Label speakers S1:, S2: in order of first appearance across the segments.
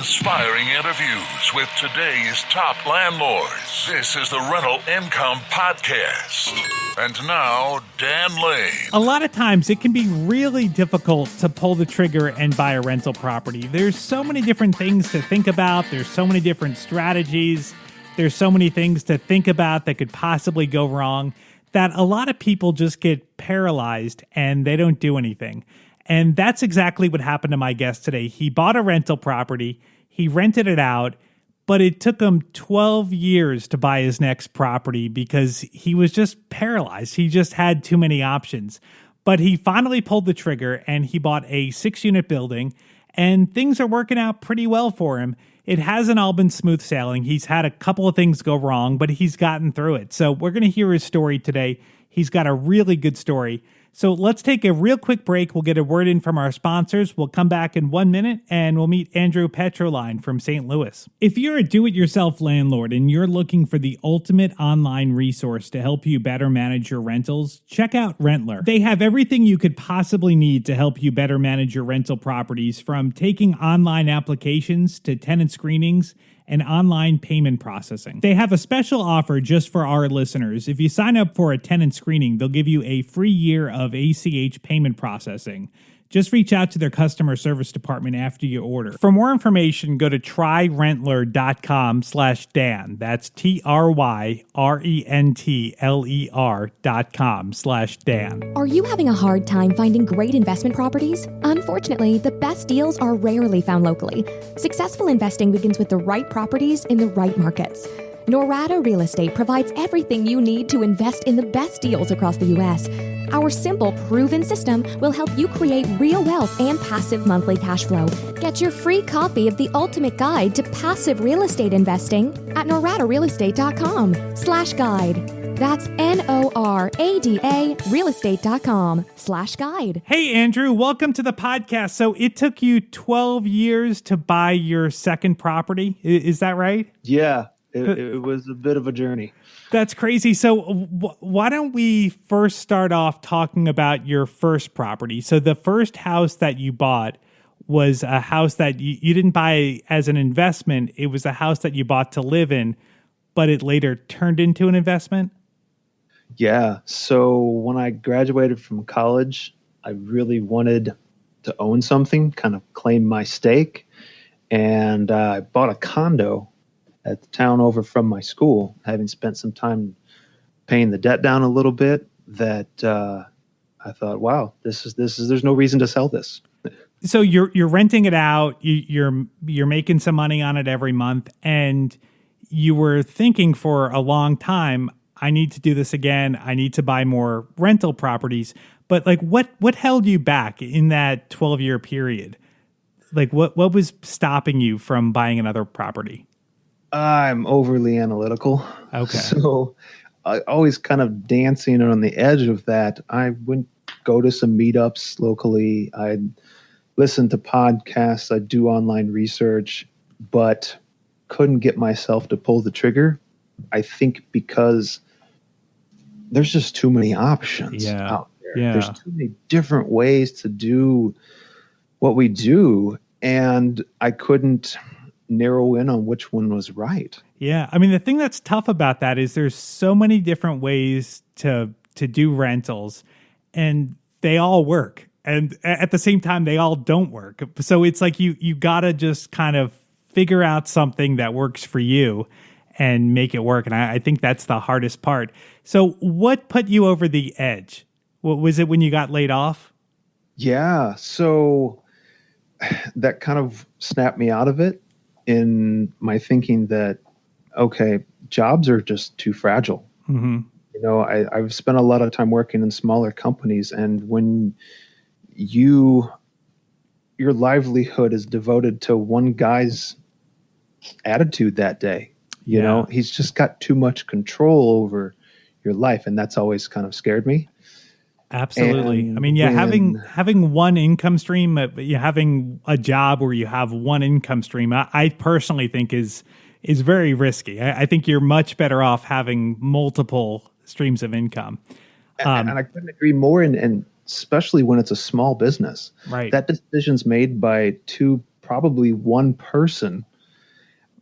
S1: inspiring interviews with today's top landlords. This is the Rental Income Podcast. And now, Dan Lane.
S2: A lot of times it can be really difficult to pull the trigger and buy a rental property. There's so many different things to think about. There's so many different strategies. There's so many things to think about that could possibly go wrong that a lot of people just get paralyzed and they don't do anything. And that's exactly what happened to my guest today. He bought a rental property, he rented it out, but it took him 12 years to buy his next property because he was just paralyzed. He just had too many options. But he finally pulled the trigger and he bought a 6-unit building, and things are working out pretty well for him. It hasn't all been smooth sailing. He's had a couple of things go wrong, but he's gotten through it. So we're going to hear his story today. He's got a really good story. So let's take a real quick break. We'll get a word in from our sponsors. We'll come back in 1 minute and we'll meet Andrew Petroline from St. Louis. If you're a do-it-yourself landlord and you're looking for the ultimate online resource to help you better manage your rentals, check out Rentler. They have everything you could possibly need to help you better manage your rental properties, from taking online applications to tenant screenings and online payment processing. They have a special offer just for our listeners. If you sign up for a tenant screening, they'll give you a free year of ACH payment processing. Just reach out to their customer service department after you order. For more information, go to tryrentler.com/Dan. That's TRYRENTLER.com/Dan.
S3: Are you having a hard time finding great investment properties? Unfortunately, the best deals are rarely found locally. Successful investing begins with the right properties in the right markets. Norada Real Estate provides everything you need to invest in the best deals across the U.S. Our simple, proven system will help you create real wealth and passive monthly cash flow. Get your free copy of the ultimate guide to passive real estate investing at noradarealestate.com/guide. That's NORADA realestate.com/guide.
S2: Hey, Andrew, welcome to the podcast. So it took you 12 years to buy your second property. Is that right?
S4: Yeah. It was a bit of a journey.
S2: That's crazy. So why don't we first start off talking about your first property? So the first house that you bought was a house that you didn't buy as an investment. It was a house that you bought to live in, but it later turned into an investment?
S4: Yeah. So when I graduated from college, I really wanted to own something, kind of claim my stake. And I bought a condo at the town over from my school, having spent some time paying the debt down a little bit, that I thought, wow, this is there's no reason to sell this.
S2: So you're renting it out, you're making some money on it every month, and you were thinking for a long time, I need to do this again. I need to buy more rental properties. But like, what held you back in that 12-year period? Like, what was stopping you from buying another property?
S4: I'm overly analytical.
S2: Okay.
S4: So I always kind of dancing on the edge of that. I would go to some meetups locally. I'd listen to podcasts. I'd do online research, but couldn't get myself to pull the trigger. I think because there's just too many options out there.
S2: Yeah.
S4: There's too many different ways to do what we do. And I couldn't narrow in on which one was right.
S2: Yeah. I mean, the thing that's tough about that is there's so many different ways to do rentals, and they all work. And at the same time, they all don't work. So it's like you got to just kind of figure out something that works for you and make it work. And I think that's the hardest part. So what put you over the edge? What was it when you got laid off?
S4: Yeah. So that kind of snapped me out of it, in my thinking that, okay, jobs are just too fragile.
S2: Mm-hmm.
S4: You know, I've spent a lot of time working in smaller companies, and when your livelihood is devoted to one guy's attitude that day, you know, he's just got too much control over your life, and that's always kind of scared me.
S2: Absolutely.
S4: And
S2: I mean, yeah, having one income stream, having a job where you have one income stream, I personally think is very risky. I think you're much better off having multiple streams of income.
S4: And I couldn't agree more. And especially when it's a small business,
S2: right?
S4: That decision's made by two probably one person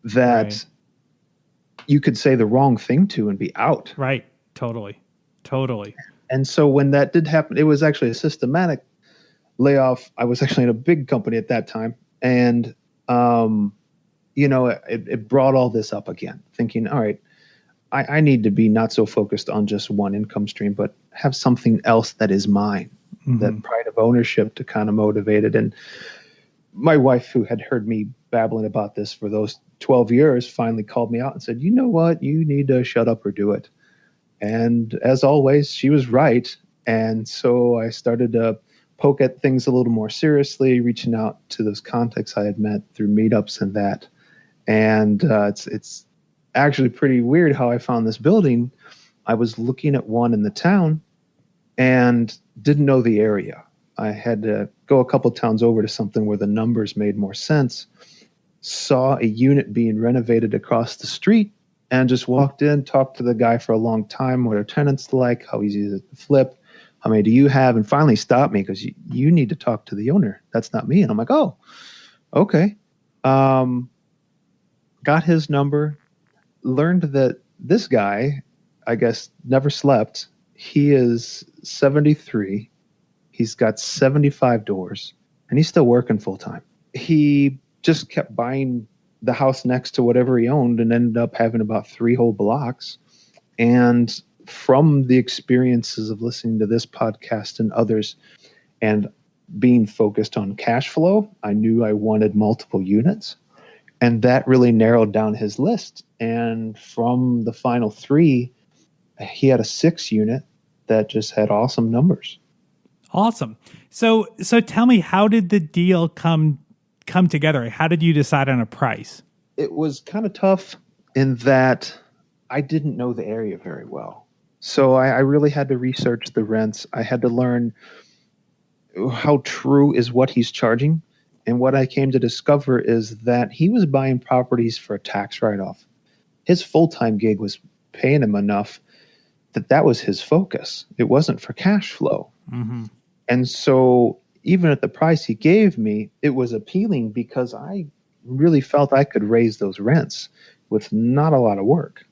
S4: that
S2: Right.
S4: you could say the wrong thing to and be out.
S2: Right. Totally. Totally.
S4: And so when that did happen, it was actually a systematic layoff. I was actually in a big company at that time. And, it brought all this up again, thinking, all right, I need to be not so focused on just one income stream, but have something else that is mine, that pride of ownership to kind of motivate it. And my wife, who had heard me babbling about this for those 12 years, finally called me out and said, you know what, you need to shut up or do it. And as always, she was right. And so I started to poke at things a little more seriously, reaching out to those contacts I had met through meetups and that. And it's actually pretty weird how I found this building. I was looking at one in the town and didn't know the area. I had to go a couple towns over to something where the numbers made more sense. Saw a unit being renovated across the street and just walked in, talked to the guy for a long time, what are tenants like, how easy is it to flip, how many do you have, and finally stopped me because you need to talk to the owner. That's not me. And I'm like, oh, okay. Got his number, learned that this guy, I guess, never slept. He is 73. He's got 75 doors, and he's still working full time. He just kept buying the house next to whatever he owned and ended up having about 3 whole blocks. And from the experiences of listening to this podcast and others and being focused on cash flow, I knew I wanted multiple units. And that really narrowed down his list. And from the final 3, he had a 6 unit that just had awesome numbers.
S2: Awesome. So tell me, how did the deal come together? How did you decide on a price?
S4: It was kind of tough in that I didn't know the area very well. So I really had to research the rents. I had to learn how true is what he's charging. And what I came to discover is that he was buying properties for a tax write-off. His full-time gig was paying him enough that was his focus. It wasn't for cash flow.
S2: Mm-hmm.
S4: And so even at the price he gave me, it was appealing because I really felt I could raise those rents with not a lot of work.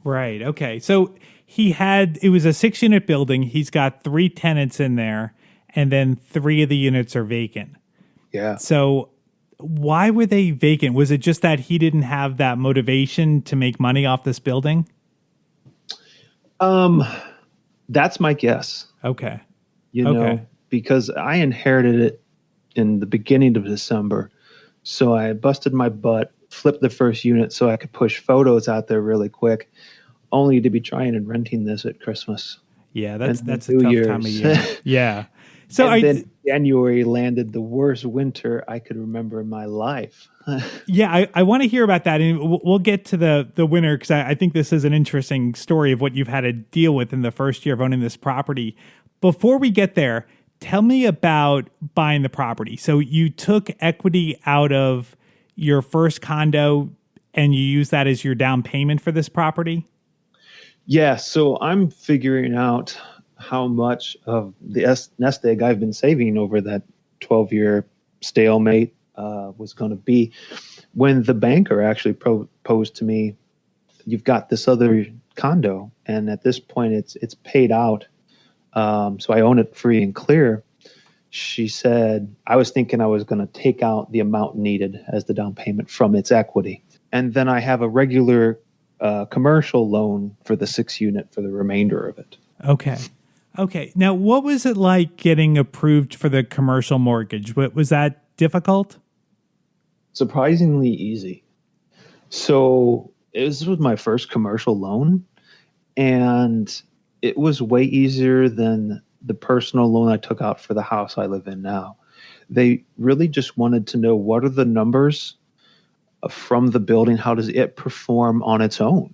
S2: Right. Okay. So it was a 6-unit building. He's got 3 tenants in there, and then 3 of the units are vacant.
S4: Yeah.
S2: So why were they vacant? Was it just that he didn't have that motivation to make money off this building?
S4: That's my guess.
S2: Okay.
S4: Because I inherited it in the beginning of December. So I busted my butt, flipped the first unit so I could push photos out there really quick, only to be trying and renting this at Christmas.
S2: Yeah, that's a tough
S4: New
S2: time of year. Yeah. So
S4: then January landed the worst winter I could remember in my life.
S2: Yeah, I want to hear about that, and we'll get to the winter because I think this is an interesting story of what you've had to deal with in the first year of owning this property. Before we get there, tell me about buying the property. So you took equity out of your first condo and you used that as your down payment for this property?
S4: Yeah, so I'm figuring out how much of the nest egg I've been saving over that 12-year stalemate was going to be when the banker actually proposed to me, you've got this other condo, and at this point it's paid out, so I own it free and clear. She said, I was thinking I was going to take out the amount needed as the down payment from its equity, and then I have a regular commercial loan for the 6 unit for the remainder of it.
S2: Okay. Now, what was it like getting approved for the commercial mortgage? Was that difficult?
S4: Surprisingly easy. So this was my first commercial loan, and it was way easier than the personal loan I took out for the house I live in now. They really just wanted to know, what are the numbers from the building? How does it perform on its own?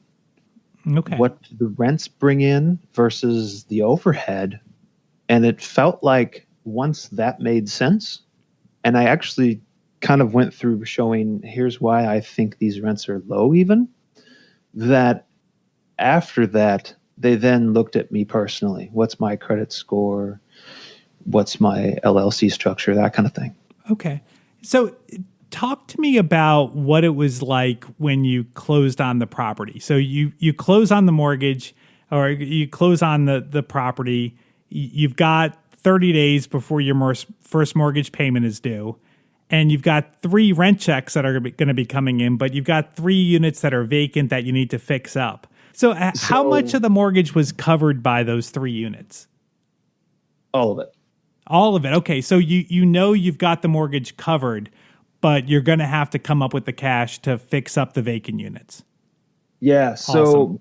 S2: Okay.
S4: What do the rents bring in versus the overhead? And it felt like once that made sense, and I actually kind of went through showing, here's why I think these rents are low even, that after that, they then looked at me personally. What's my credit score? What's my LLC structure? That kind of thing.
S2: Okay. So talk to me about what it was like when you closed on the property. So you close on the mortgage, or you close on the property. You've got 30 days before your first mortgage payment is due. And you've got 3 rent checks that are going to be coming in, but you've got 3 units that are vacant that you need to fix up. So how much of the mortgage was covered by those 3 units?
S4: All of it.
S2: All of it. Okay. So you know you've got the mortgage covered, but you're going to have to come up with the cash to fix up the vacant units.
S4: Yeah. So
S2: Awesome.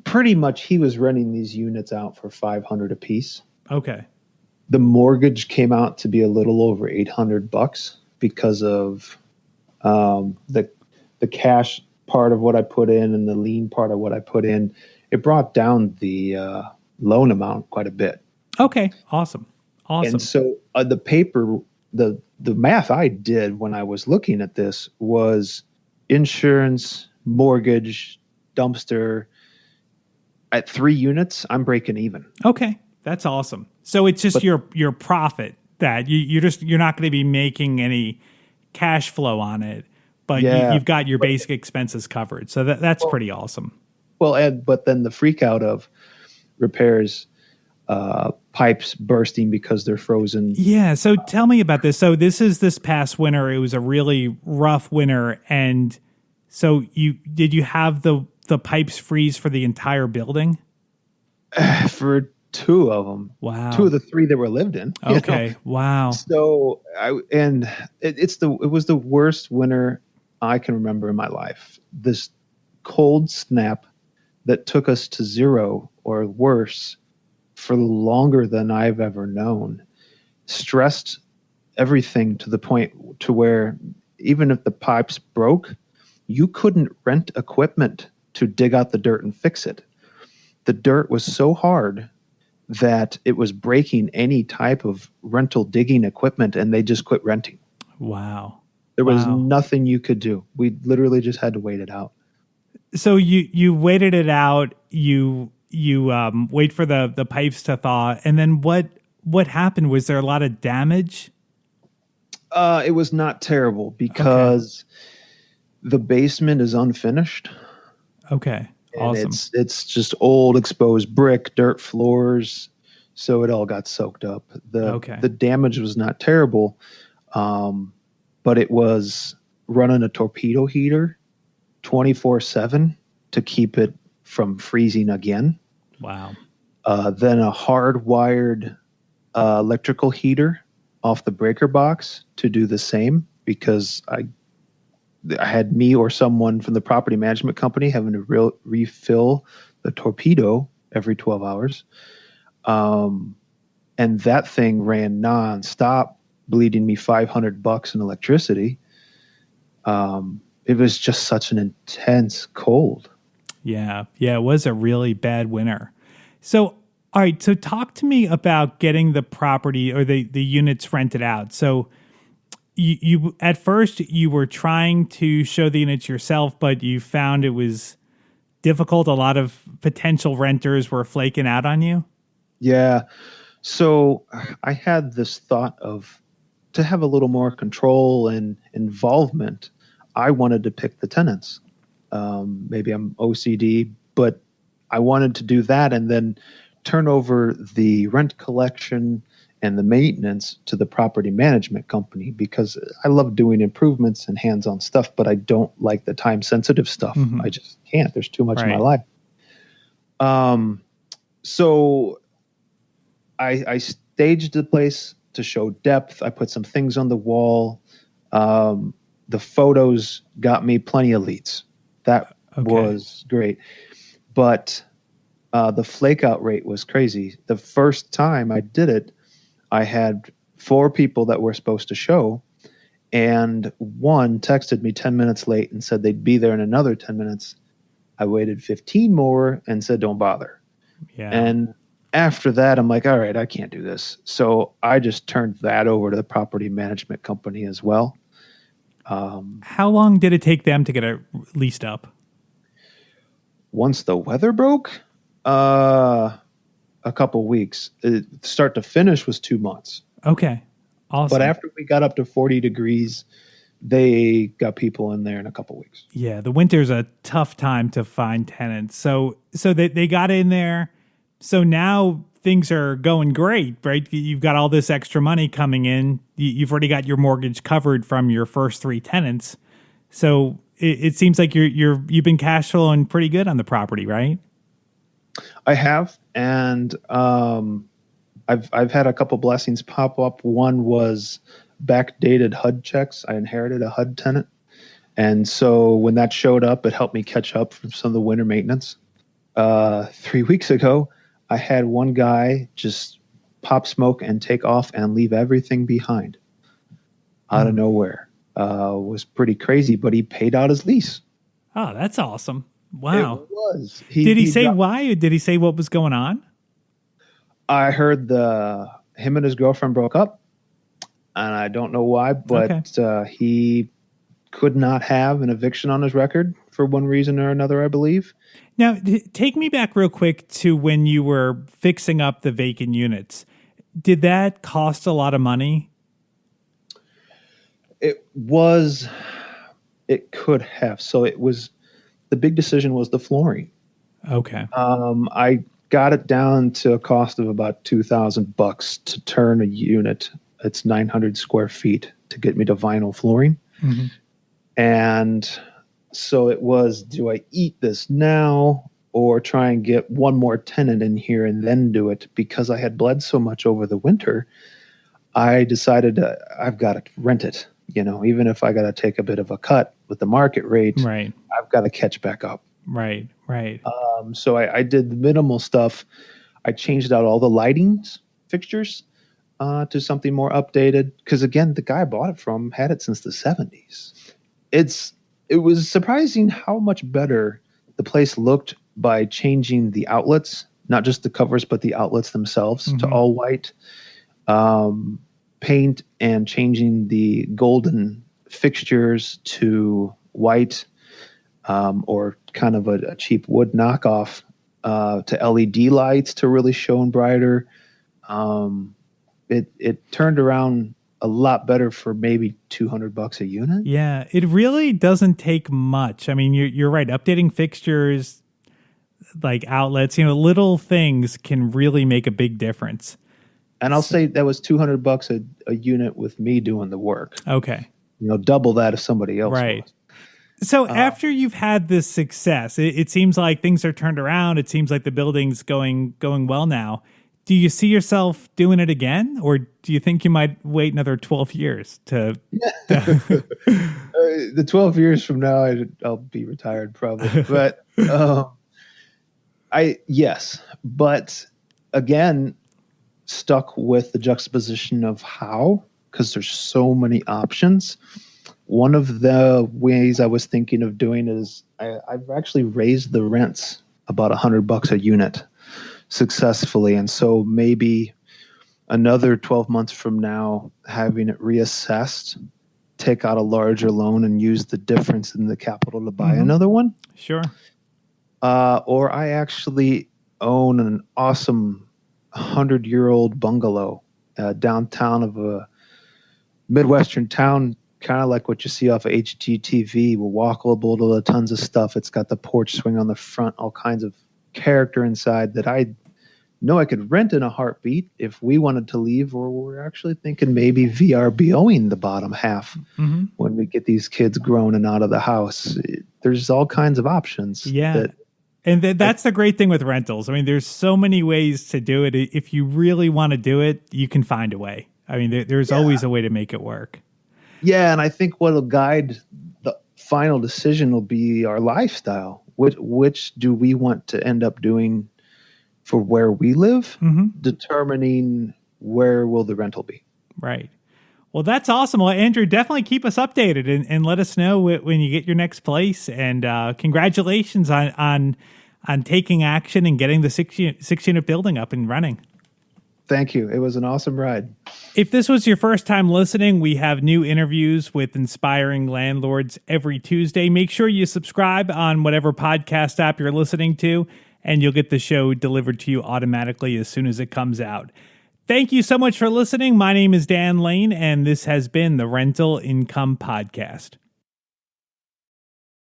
S4: pretty much he was renting these units out for $500 a piece.
S2: Okay.
S4: The mortgage came out to be a little over $800 because of the cash part of what I put in and the lien part of what I put in. It brought down the loan amount quite a bit.
S2: Okay. Awesome.
S4: And so the math I did when I was looking at this was insurance, mortgage, dumpster. At 3 units, I'm breaking even.
S2: Okay. That's awesome. So it's just your profit that you're not going to be making any cash flow on it, but you've got your basic expenses covered. So that's pretty awesome.
S4: Well, but then the freak out of repairs, pipes bursting because they're frozen.
S2: Yeah. So tell me about this. So this past winter. It was a really rough winter. And so did you have the pipes freeze for the entire building?
S4: For 2 of them.
S2: Wow.
S4: 2 of the 3 that were lived in.
S2: Okay. Wow.
S4: So it was the worst winter I can remember in my life. This cold snap that took us to 0 or worse for longer than I've ever known, stressed everything to the point to where even if the pipes broke, you couldn't rent equipment to dig out the dirt and fix it. The dirt was so hard that it was breaking any type of rental digging equipment, and they just quit renting.
S2: Wow.
S4: There was nothing you could do. We literally just had to wait it out.
S2: So you waited it out. You wait for the pipes to thaw, and then what happened? Was there a lot of damage?
S4: It was not terrible because the basement is unfinished.
S2: Okay.
S4: And
S2: Awesome.
S4: it's just old exposed brick, dirt floors, so it all got soaked up. The damage was not terrible, but it was running a torpedo heater 24/7 to keep it from freezing again.
S2: Wow.
S4: Then a hardwired electrical heater off the breaker box to do the same, because I had me or someone from the property management company having to refill the torpedo every 12 hours. And that thing ran nonstop, bleeding me $500 in electricity. It was just such an intense cold.
S2: Yeah. Yeah. It was a really bad winter. So, all right. So talk to me about getting the property or the units rented out. So you at first you were trying to show the units yourself, but you found it was difficult. A lot of potential renters were flaking out on you.
S4: Yeah. So I had this thought of, to have a little more control and involvement, I wanted to pick the tenants. Maybe I'm OCD, but I wanted to do that and then turn over the rent collection and the maintenance to the property management company, because I love doing improvements and hands-on stuff, but I don't like the time-sensitive stuff.
S2: Mm-hmm.
S4: I just can't. There's too much in my life. So I staged the place to show depth. I put some things on the wall. The photos got me plenty of leads. That was great. But the flake out rate was crazy. The first time I did it, I had 4 people that were supposed to show, and one texted me 10 minutes late and said they'd be there in another 10 minutes. I waited 15 more and said, don't bother.
S2: Yeah.
S4: And after that, I'm like, all right, I can't do this. So I just turned that over to the property management company as well.
S2: How long did it take them to get it leased up?
S4: Once the weather broke, a couple weeks. Start to finish was 2 months.
S2: Okay. Awesome.
S4: But after we got up to 40 degrees, they got people in there in a couple weeks.
S2: Yeah, the winter's a tough time to find tenants. So they got in there. So now things are going great, right? You've got all this extra money coming in. You've already got your mortgage covered from your first 3 tenants. So it seems like you've been cash flowing pretty good on the property, right?
S4: I have, and I've had a couple blessings pop up. One was backdated HUD checks. I inherited a HUD tenant, and so when that showed up, it helped me catch up from some of the winter maintenance. 3 weeks ago, I had one guy just pop smoke and take off and leave everything behind out of nowhere. Was pretty crazy, but he paid out his lease.
S2: Oh, that's awesome. Wow.
S4: It was.
S2: Did he say why? Or did he say what was going on?
S4: I heard him and his girlfriend broke up, and I don't know why, but he could not have an eviction on his record for one reason or another, I believe.
S2: Now, take me back real quick to when you were fixing up the vacant units. Did that cost a lot of money?
S4: It could have. So the big decision was the flooring.
S2: Okay.
S4: I got it down to a cost of about $2,000 to turn a unit. It's 900 square feet to get me to vinyl flooring.
S2: Mm-hmm.
S4: And so it was, do I eat this now or try and get one more tenant in here and then do it? Because I had bled so much over the winter, I decided I've got to rent it. Even if I got to take a bit of a cut with the market rate,
S2: right,
S4: I've got to catch back up.
S2: Right.
S4: So I did the minimal stuff. I changed out all the lighting fixtures to something more updated. Because again, the guy I bought it from had it since the 70s. It was surprising how much better the place looked by changing the outlets, not just the covers, but the outlets themselves to all white. Paint and changing the golden fixtures to white, or kind of a cheap wood knockoff, to LED lights to really shone brighter. It turned around a lot better for maybe $200 a unit.
S2: Yeah, it really doesn't take much. I mean, you're right. Updating fixtures, like outlets, little things can really make a big difference.
S4: And I'll say that was $200 a unit with me doing the work.
S2: Okay.
S4: Double that if somebody else
S2: right.
S4: was.
S2: So after you've had this success, it seems like things are turned around. It seems like the building's going well now. Do you see yourself doing it again? Or do you think you might wait another 12 years to...
S4: The 12 years from now, I'll be retired probably. But yes. But again, stuck with the juxtaposition of how, because there's so many options. One of the ways I was thinking of doing is I've actually raised the rents about $100 a unit successfully. And so maybe another 12 months from now, having it reassessed, take out a larger loan and use the difference in the capital to buy another one.
S2: Sure.
S4: Or I actually own an awesome 100-year-old bungalow downtown of a Midwestern town, kind of like what you see off of HGTV. We're walkable to tons of stuff. It's got the porch swing on the front, all kinds of character inside that I know I could rent in a heartbeat if we wanted to leave, or we're actually thinking maybe VRBOing the bottom half when we get these kids grown and out of the house. There's all kinds of options.
S2: Yeah. And that's the great thing with rentals. I mean, there's so many ways to do it. If you really want to do it, you can find a way. I mean, there's always a way to make it work.
S4: Yeah, and I think what will guide the final decision will be our lifestyle. Which do we want to end up doing for where we live, determining where will the rental be.
S2: Right. Well, that's awesome. Well, Andrew, definitely keep us updated and let us know when you get your next place. And congratulations on taking action and getting the six unit building up and running.
S4: Thank you. It was an awesome ride.
S2: If this was your first time listening, we have new interviews with inspiring landlords every Tuesday. Make sure you subscribe on whatever podcast app you're listening to, and you'll get the show delivered to you automatically as soon as it comes out. Thank you so much for listening. My name is Dan Lane, and this has been the Rental Income Podcast.